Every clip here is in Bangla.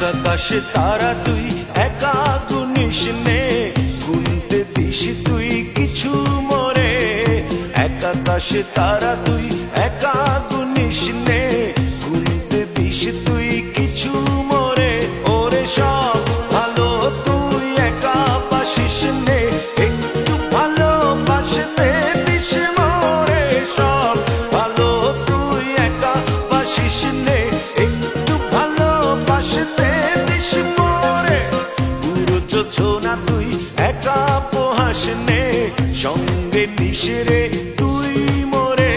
আকাশে তারা তুই একা গুনিস নে, গুনতে দিস তুই কিছু মোরে। আকাশে তারা তুই একা গুনিস নে, গুনতে দিস তুই কিছু মোরে। ওরে সব ভালো তুই একা বাসিস নে, একটু ভালোবাসতে দিস মোরে। সব ভালো তুই একা বাসিস নে, একটু ভালোবাসতে দিস মোরে। পুরো যোছনা তুই একা পোহাস নে, সঙ্গে নিস রে তুই মোরে।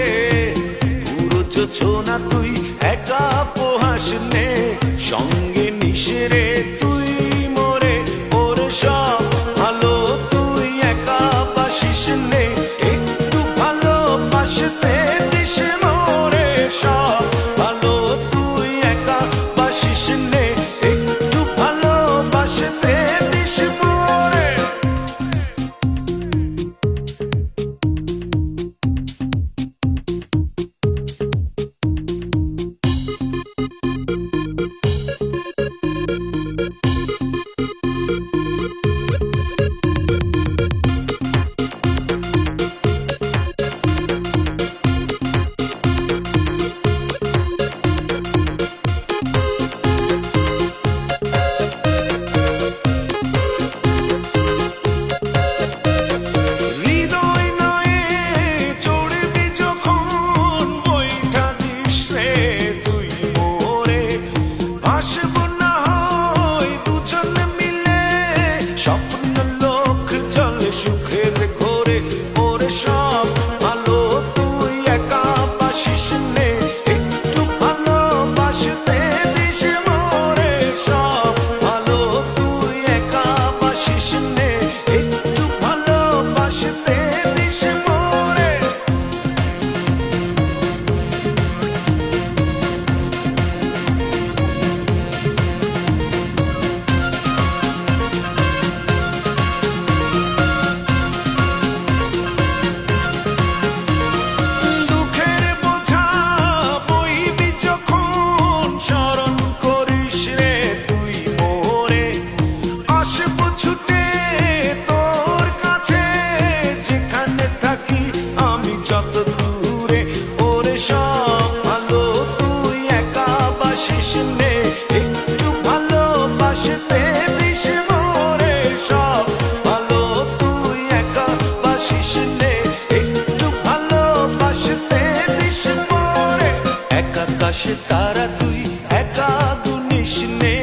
পুরো যোছনা তুই একা পোহাস নে, সঙ্গে নিস রে তুই মোরে। ওরে সব ভালো তুই একা বাসিস নে, একটু ভালোবাসতে দিস মোরে। সব ভালো তুই একা বাসিস নে, একটু ভালোবাসতে দিস মোরে। স্বপ্ন লোক চলে সুখের ঘোরে। ওরে সব ভালো তুই একা বাসিস নে, একটু ভালোবাসতে দিস মোরে। সব ভালো তুই একা বাসিস নে, একটু ভালোবাসতে দিস মোরে। যত দূরে ওরে সব ভালো তুই একা বাসিস নে, একটু ভালোবাসতে দিস মোরে। সব ভালো তুই একা বাসিস নে, একটু ভালোবাসতে দিস মোরে। আকাশে তারা তুই একা গুনিস নে,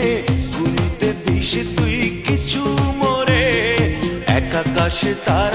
গুনতে দিস তুই কিছু মোরে। আকাশে তারা